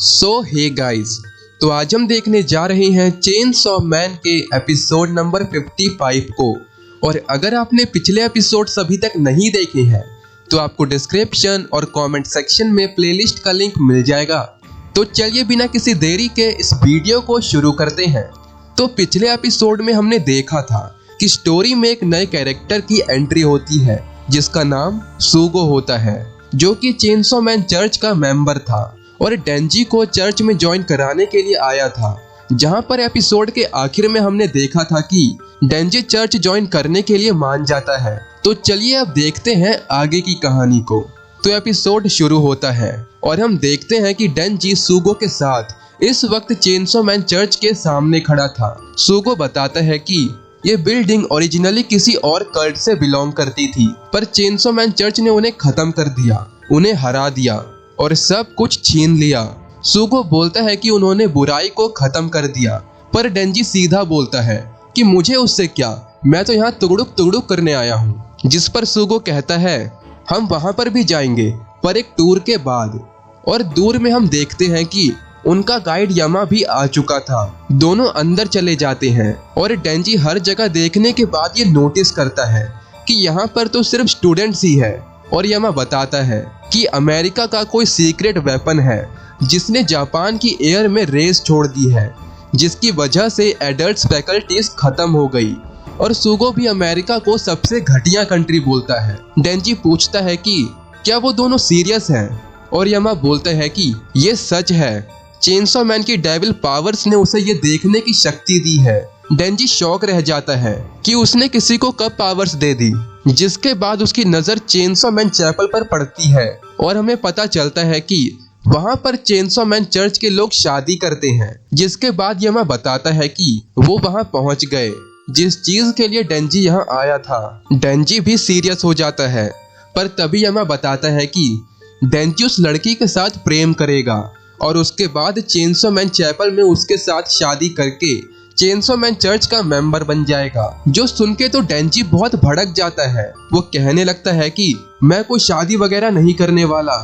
Hey guys, तो आज हम देखने जा रहे हैं चेनसॉ मैन के एपिसोड नंबर 55 को। और अगर आपने पिछले एपिसोड्स अभी तक नहीं देखे हैं तो आपको डिस्क्रिप्शन और कमेंट सेक्शन में प्लेलिस्ट का लिंक मिल जाएगा। तो चलिए बिना किसी देरी के इस वीडियो को शुरू करते हैं। तो पिछले एपिसोड में हमने देखा था कि स्टोरी में एक नए कैरेक्टर की एंट्री होती है जिसका नाम सुगो होता है, जो कि चेनसॉ मैन चर्च का मेंबर था और डेंजी को चर्च में ज्वाइन कराने के लिए आया था। जहां पर एपिसोड के आखिर में हमने देखा था कि डेंजी चर्च ज्वाइन करने के लिए मान जाता है। तो चलिए अब देखते हैं आगे की कहानी को। तो एपिसोड शुरू होता है और हम देखते हैं कि डेंजी सुगो के साथ इस वक्त चेनसॉ मैन चर्च के सामने खड़ा था। सुगो बताता है कि ये बिल्डिंग ओरिजिनली किसी और कल्ट से बिलोंग करती थी, पर चेनसॉ मैन चर्च ने उन्हें खत्म कर दिया, उन्हें हरा दिया और सब कुछ छीन लिया। सुगो बोलता है कि उन्होंने बुराई को खत्म कर दिया, पर डेंजी सीधा बोलता है कि मुझे उससे क्या, मैं तो यहाँ तुगड़ुक तुगड़ुक करने आया हूँ। जिस पर सुगो कहता है हम वहां पर भी जाएंगे, पर एक टूर के बाद। और दूर में हम देखते हैं कि उनका गाइड यमा भी आ चुका था। दोनों अंदर चले जाते हैं और डेंजी हर जगह देखने के बाद ये नोटिस करता है कि यहाँ पर तो सिर्फ स्टूडेंट्स ही है। और यमा बताता है कि अमेरिका का कोई सीक्रेट वेपन है जिसने जापान की एयर में रेस छोड़ दी है, जिसकी वजह से एडल्ट फैकल्टीज खत्म हो गई। और सुगो भी अमेरिका को सबसे घटिया कंट्री बोलता है। डेंजी पूछता है कि क्या वो दोनों सीरियस हैं, और यमा बोलता है कि ये सच है, चेनसॉ मैन की डेविल पावर्स ने उसे ये देखने की शक्ति दी है। डेंजी शॉक रह जाता है कि उसने किसी को कब पावर्स दे दी। जिसके बाद उसकी नजर चेनसॉ मैन चैपल पर पड़ती है और हमें पता चलता है कि वहां पर चेनसॉ मैन चर्च के लोग शादी करते हैं। जिसके बाद यमा बताता है कि वो वहां पहुंच गए जिस चीज के लिए डेंजी यहाँ आया था। डेंजी भी सीरियस हो जाता है, पर तभी यमा बताता है कि डेंजी उस लड़की के साथ प्रेम करेगा और उसके बाद चेनसॉ मैन चैपल में उसके साथ शादी करके चेनसॉ मैन चर्च का मेंबर बन जाएगा। जो सुन के तो डेंजी बहुत भड़क जाता है। वो कहने लगता है कि मैं कोई शादी वगैरह नहीं करने वाला।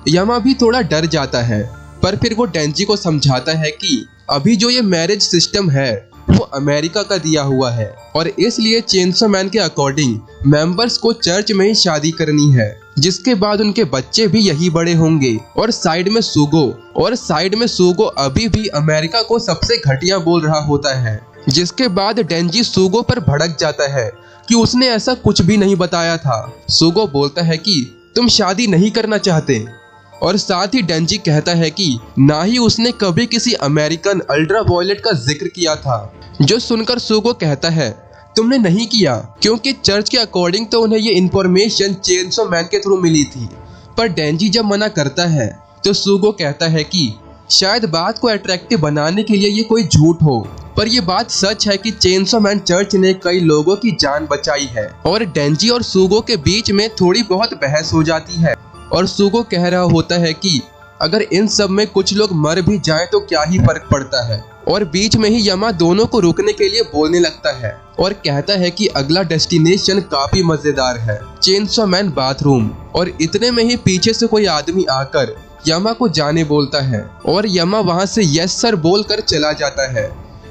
यमा भी थोड़ा डर जाता है, पर फिर वो डेंजी को समझाता है कि अभी जो ये मैरिज सिस्टम है वो अमेरिका का दिया हुआ है और इसलिए चेनसॉ मैन के अकॉर्डिंग मेंबर्स को चर्च में ही शादी करनी है, जिसके बाद उनके बच्चे भी यही बड़े होंगे। और साइड में सुगो अभी भी अमेरिका को सबसे घटिया बोल रहा होता है। जिसके बाद डेंजी सुगो पर भड़क जाता है कि उसने ऐसा कुछ भी नहीं बताया था। सुगो बोलता है कि तुम शादी नहीं करना चाहते, और साथ ही डेंजी कहता है कि ना ही उसने कभी किसी अमेरिकन अल्ट्रा वायलेट का जिक्र किया था। जो सुनकर सुगो कहता है तुमने नहीं किया, क्योंकि चर्च के अकॉर्डिंग तो उन्हें ये इन्फॉर्मेशन चेनसॉ मैन के थ्रू मिली थी। पर डेंजी जब मना करता है तो सुगो कहता है कि शायद बात को अट्रैक्टिव बनाने के लिए ये कोई झूठ हो, पर ये बात सच है कि चेनसॉ मैन चर्च ने कई लोगों की जान बचाई है। और डेंजी और सुगो के बीच में थोड़ी बहुत बहस हो जाती है और सुगो कह रहा होता है कि अगर इन सब में कुछ लोग मर भी जाएं तो क्या ही फर्क पड़ता है। और बीच में ही यमा दोनों को रुकने के लिए बोलने लगता है और कहता है कि अगला डेस्टिनेशन काफी मजेदार है, चेनसॉ मैन बाथरूम। और इतने में ही पीछे से कोई आदमी आकर यमा को जाने बोलता है और यमा वहां से यस सर बोलकर चला जाता है।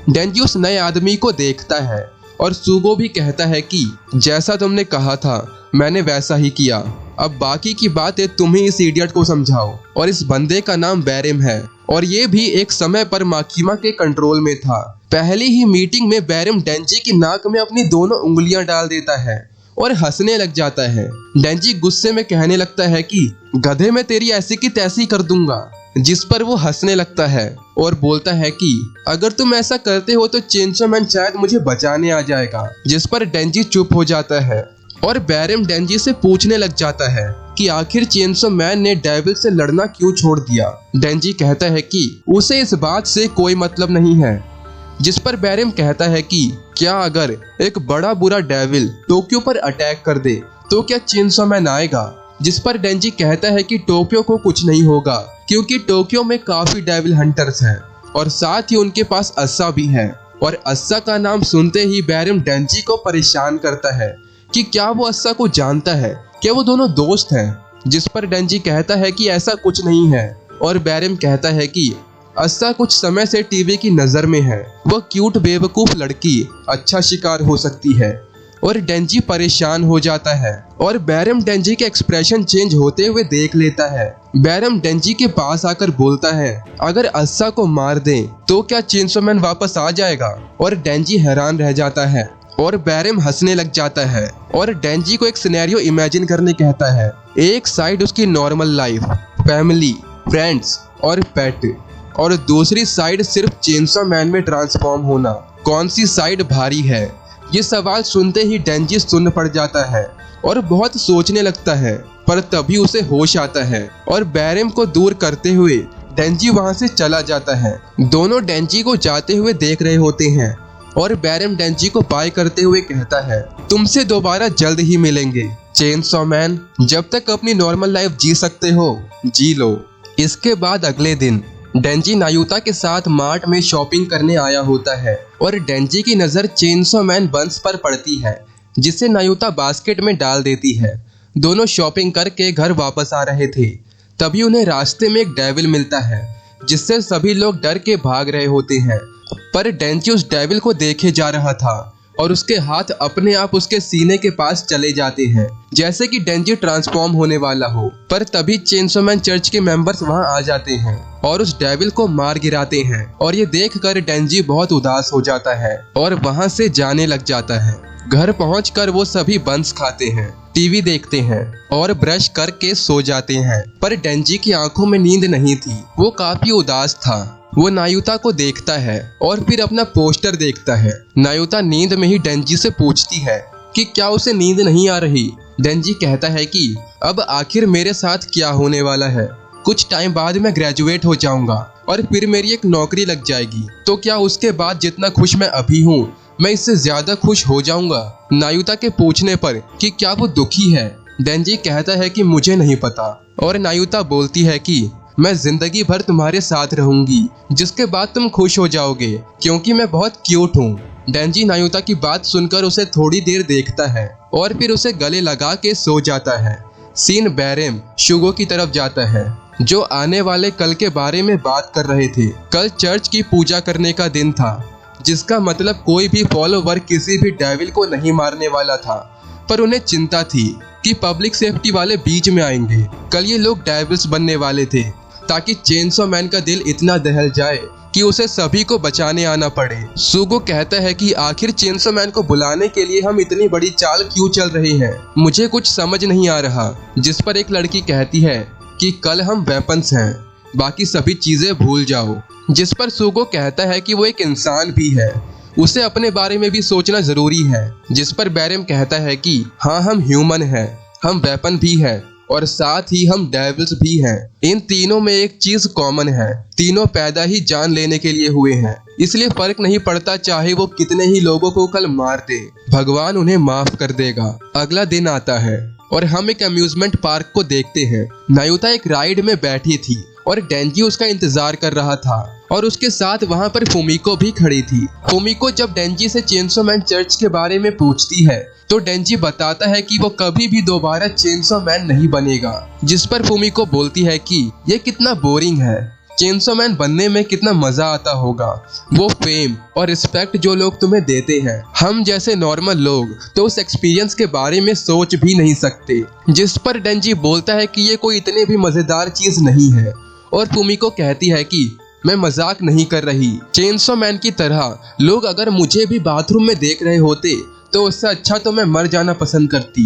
डेंजी उस नए आदमी को देखता है और सुगो भी कहता है कि जैसा तुमने कहा था मैंने वैसा ही किया, अब बाकी की बातें तुम ही इस इडियट को समझाओ। और इस बंदे का नाम बैरम है और ये भी एक समय पर माकिमा के कंट्रोल में था। पहली ही मीटिंग में बैरम डेंजी की नाक में अपनी दोनों उंगलियां डाल देता है और हंसने लग जाता है। डेंजी गुस्से में कहने लगता है कि गधे में तेरी ऐसी की तैसी कर दूंगा, जिस पर वो हंसने लगता है और बोलता है कि अगर तुम ऐसा करते हो तो चेनसॉ मैन शायद मुझे बचाने आ जाएगा। जिस पर डेंजी चुप हो जाता है और बैरम डेंजी से पूछने लग जाता है कि आखिर चेनसॉ मैन ने डेविल से लड़ना क्यों छोड़ दिया। डेंजी कहता है कि उसे इस बात से कोई मतलब नहीं है। जिस पर बैरम कहता है कि क्या अगर एक बड़ा बुरा डेविल टोक्यो पर अटैक कर दे तो क्या चेनसॉ मैन आएगा। जिस पर डेंजी कहता है कि टोक्यो को कुछ नहीं होगा, क्योंकि टोक्यो में काफी डेविल हंटर्स हैं और साथ ही उनके पास अस्सा भी है। और अस्सा का नाम सुनते ही बैरम डेंजी को परेशान करता है कि क्या वो अस्सा को जानता है, क्या वो दोनों दोस्त हैं। जिस पर डेंजी कहता है कि ऐसा कुछ नहीं है और बैरम कहता है कि अस्सा कुछ समय से टीवी की नजर में है। वह क्यूट बेवकूफ लड़की अच्छा शिकार हो सकती है। और डेंजी परेशान हो जाता है और बैरम डेंजी के एक्सप्रेशन चेंज होते हुए देख लेता है। बैरम डेंजी के पास आकर बोलता है, अगर अस्सा को मार दें तो क्या चेनसो मैन वापस आ जाएगा? और डेंजी हैरान रह जाता है और बैरम हंसने लग जाता है और डेंजी को एक सिनेरियो इमेजिन करने कहता है। एक साइड उसकी नॉर्मल लाइफ, फैमिली, फ्रेंड्स और पेट, और दूसरी साइड सिर्फ चेनसो मैन में ट्रांसफॉर्म होना। कौन सी साइड भारी है? ये सवाल सुनते ही डेंजी सुन्न पड़ जाता है और बहुत सोचने लगता है, पर तभी उसे होश आता है और बैरम को दूर करते हुए डेंजी वहां से चला जाता है। दोनों डेंजी को जाते हुए देख रहे होते हैं और बैरम डेंजी को बाय करते हुए कहता है, तुमसे दोबारा जल्द ही मिलेंगे चेनसो मैन। जब तक अपनी नॉर्मल लाइफ जी सकते हो जी लो। इसके बाद अगले दिन डेंजी नायुता के साथ मार्ट में शॉपिंग करने आया होता है और डेंजी की नज़र चेनसो मैन बंस पर पड़ती है, जिसे नायुता बास्केट में डाल देती है। दोनों शॉपिंग करके घर वापस आ रहे थे, तभी उन्हें रास्ते में एक डेविल मिलता है, जिससे सभी लोग डर के भाग रहे होते हैं। पर डेंजी उस डेविल को देखे जा रहा था और उसके हाथ अपने आप उसके सीने के पास चले जाते हैं, जैसे कि डेंजी ट्रांसफॉर्म होने वाला हो। पर तभी चेनसो मैन चर्च के मेंबर्स वहां आ जाते हैं और उस डेविल को मार गिराते हैं और ये देखकर डेंजी बहुत उदास हो जाता है और वहां से जाने लग जाता है। घर पहुंचकर वो सभी बंस खाते हैं, टीवी देखते हैं और ब्रश करके सो जाते हैं। पर डेंजी की आंखों में नींद नहीं थी, वो काफी उदास था। वो नायुता को देखता है और फिर अपना पोस्टर देखता है। नायुता नींद में ही डेंजी से पूछती है कि क्या उसे नींद नहीं आ रही। डेंजी कहता है कि अब आखिर मेरे साथ क्या होने वाला है। कुछ टाइम बाद मैं ग्रेजुएट हो जाऊंगा और फिर मेरी एक नौकरी लग जाएगी, तो क्या उसके बाद जितना खुश मैं अभी हूँ मैं इससे ज्यादा खुश हो जाऊंगा? नायुता के पूछने पर कि क्या वो दुखी है, डेंजी कहता है कि मुझे नहीं पता। और नायुता बोलती है कि मैं जिंदगी भर तुम्हारे साथ रहूंगी, जिसके बाद तुम खुश हो जाओगे, क्योंकि मैं बहुत क्यूट हूँ। डेंजी नायुता की बात सुनकर उसे थोड़ी देर देखता है और फिर उसे गले लगा के सो जाता है। सीन बैरम शुगो की तरफ जाता है, जो आने वाले कल के बारे में बात कर रहे थे। कल चर्च की पूजा करने का दिन था, जिसका मतलब कोई भी फॉलोवर किसी भी डेविल को नहीं मारने वाला था। पर उन्हें चिंता थी कि पब्लिक सेफ्टी वाले बीच में आएंगे। कल ये लोग डेविल्स बनने वाले थे, ताकि चेनसो मैन का दिल इतना दहल जाए कि उसे सभी को बचाने आना पड़े। सुगो कहता है कि आखिर चेनसो मैन को बुलाने के लिए हम इतनी बड़ी चाल क्यों चल रहे हैं, मुझे कुछ समझ नहीं आ रहा। जिस पर एक लड़की कहती है कि कल हम वेपन्स हैं, बाकी सभी चीजें भूल जाओ। जिस पर सुगो कहता है कि वो एक इंसान भी है, उसे अपने बारे में भी सोचना जरूरी है। जिस पर बैरम कहता है कि हाँ, हम ह्यूमन हैं, हम वेपन भी हैं और साथ ही हम डेविल्स भी हैं। इन तीनों में एक चीज कॉमन है, तीनों पैदा ही जान लेने के लिए हुए हैं, इसलिए फर्क नहीं पड़ता चाहे वो कितने ही लोगों को कल मार दे, भगवान उन्हें माफ कर देगा। अगला दिन आता है और हम एक अम्यूजमेंट पार्क को देखते हैं। नायुता एक राइड में बैठी थी और डेंजी उसका इंतजार कर रहा था और उसके साथ वहां पर फुमिको भी खड़ी थी। फुमिको जब डेंजी से चेनसो मैन चर्च के बारे में पूछती है तो डेंजी बताता है कि वो कभी भी दोबारा चेनसो मैन नहीं बनेगा। जिस पर फुमिको बोलती है कि ये कितना बोरिंग है, चेनसो मैन बनने में कितना मजा आता होगा, वो फेम और रिस्पेक्ट जो लोग तुम्हें देते हैं, हम जैसे नॉर्मल लोग तो उस एक्सपीरियंस के बारे में सोच भी नहीं सकते। जिस पर डेंजी बोलता है कि ये कोई इतने भी मजेदार चीज नहीं है और फुमिको कहती है कि मैं मजाक नहीं कर रही, चेनसो मैन की तरह लोग अगर मुझे भी बाथरूम में देख रहे होते तो उससे अच्छा तो मैं मर जाना पसंद करती।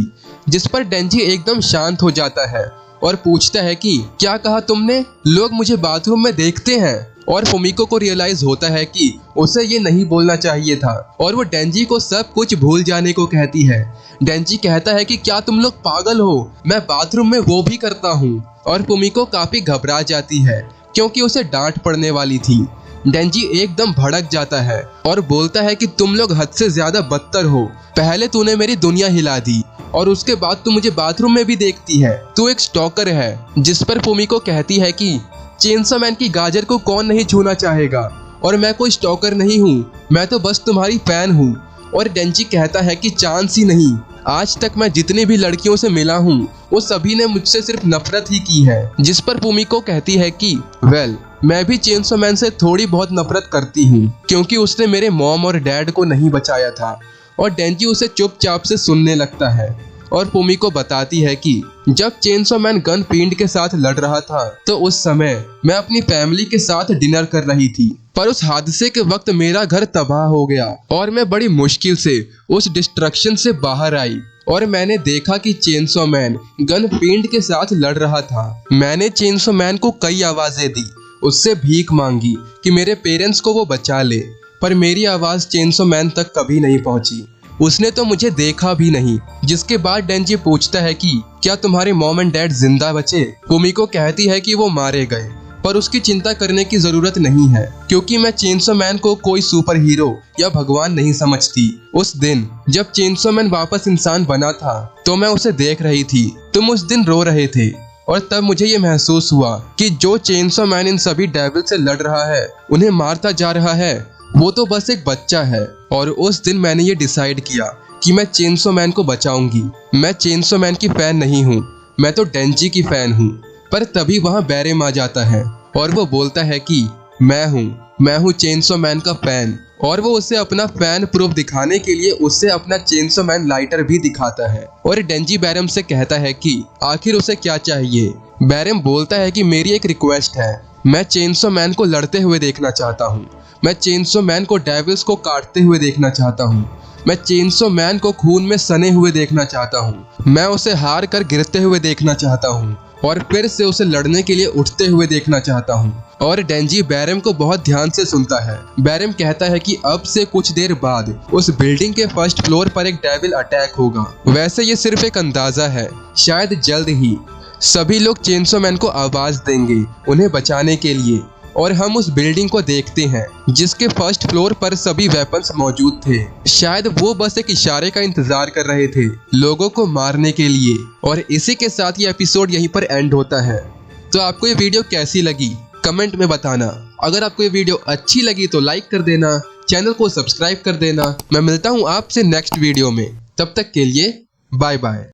जिस पर डेंजी एकदम शांत हो जाता है और पूछता है कि क्या कहा तुमने, लोग मुझे बाथरूम में देखते हैं? और फुमिको को रियलाइज होता है कि उसे ये नहीं बोलना चाहिए था और वो डेंजी को सब कुछ भूल जाने को कहती है। डेंजी कहता है कि क्या तुम लोग पागल हो, मैं बाथरूम में वो भी करता हूँ। और फुमिको काफी घबरा जाती है क्योंकि उसे डांट पड़ने वाली थी। डेंजी एकदम भड़क जाता है और बोलता है कि तुम लोग हद से ज्यादा बदतर हो, पहले तूने मेरी दुनिया हिला दी और उसके बाद तू मुझे बाथरूम में भी देखती है, तू एक स्टॉकर है। जिस पर फुमिको कहती है कि चेनसो मैन की गाजर को कौन नहीं छूना चाहेगा और मैं कोई स्टॉकर नहीं हूँ, मैं तो बस तुम्हारी फैन हूँ। और डेंजी कहता है कि चांस ही नहीं, आज तक मैं जितनी भी लड़कियों से मिला हूँ वो सभी ने मुझसे सिर्फ नफरत ही की है। जिस पर फूमिको कहती है कि वेल, मैं भी चेनसो मैन से थोड़ी बहुत नफरत करती हूँ क्योंकि उसने मेरे मॉम और डैड को नहीं बचाया था। और डेंजी उसे चुपचाप से सुनने लगता है और फूमिको बताती है कि जब चेनसो मैन गन फिएंड के साथ लड़ रहा था तो उस समय मैं अपनी फैमिली के साथ डिनर कर रही थी, पर उस हादसे के वक्त मेरा घर तबाह हो गया और मैं बड़ी मुश्किल से उस डिस्ट्रक्शन से बाहर आई और मैंने देखा कि चेनसो मैन गन फिएंड के साथ लड़ रहा था। मैंने चेनसो मैन को कई आवाजें दी, उससे भीख मांगी कि मेरे पेरेंट्स को वो बचा ले, पर मेरी आवाज चेनसो मैन तक कभी नहीं पहुंची। उसने तो मुझे देखा भी नहीं। जिसके बाद डेंजी पूछता है कि क्या तुम्हारे मॉम एंड डैड जिंदा बचे? फूमिको कहती है कि वो मारे गए, पर उसकी चिंता करने की जरूरत नहीं है क्योंकि मैं चेनसो मैन को कोई सुपर हीरो या भगवान नहीं समझती। उस दिन जब चेनसो मैन वापस इंसान बना था तो मैं उसे देख रही थी। तुम उस दिन रो रहे थे और तब मुझे ये महसूस हुआ कि जो चेनसो मैन इन सभी डेविल से लड़ रहा है, उन्हें मारता जा रहा है, वो तो बस एक बच्चा है। और उस दिन मैंने ये डिसाइड किया कि मैं चेनसो मैन को बचाऊंगी। मैं चेनसो मैन की फैन नहीं हूँ, मैं तो डेंजी की फैन हूँ। पर तभी वहाँ बैरम आ जाता है और वो बोलता है कि मैं हूँ चेनसो मैन का फैन। और वो उसे अपना फैन प्रूफ दिखाने के लिए उससे अपना चेनसो मैन लाइटर भी दिखाता है। और डेंजी बैरम से कहता है कि आखिर उसे क्या चाहिए। बैरम बोलता है कि मेरी एक रिक्वेस्ट है, मैं चेनसो मैन को लड़ते हुए देखना चाहता हूँ। मैं चेनसो मैन को डेविल्स को काटते हुए देखना चाहता हूँ। मैं चेनसो मैन को खून में सने हुए देखना चाहता हूँ। मैं उसे हार कर गिरते हुए देखना चाहता हूँ और फिर से उसे लड़ने के लिए उठते हुए देखना चाहता हूँ। और डेंजी बैरम को बहुत ध्यान से सुनता है। बैरम कहता है कि अब से कुछ देर बाद उस बिल्डिंग के फर्स्ट फ्लोर पर एक डेविल अटैक होगा। वैसे ये सिर्फ एक अंदाजा है, शायद जल्द ही सभी लोग चेनसो मैन को आवाज देंगे उन्हें बचाने के लिए। और हम उस बिल्डिंग को देखते हैं जिसके फर्स्ट फ्लोर पर सभी वेपन्स मौजूद थे। शायद वो बस एक इशारे का इंतजार कर रहे थे लोगों को मारने के लिए। और इसी के साथ ये एपिसोड यहीं पर एंड होता है। तो आपको ये वीडियो कैसी लगी कमेंट में बताना। अगर आपको ये वीडियो अच्छी लगी तो लाइक कर देना, चैनल को सब्सक्राइब कर देना। मैं मिलता हूँ आपसे नेक्स्ट वीडियो में, तब तक के लिए बाय बाय।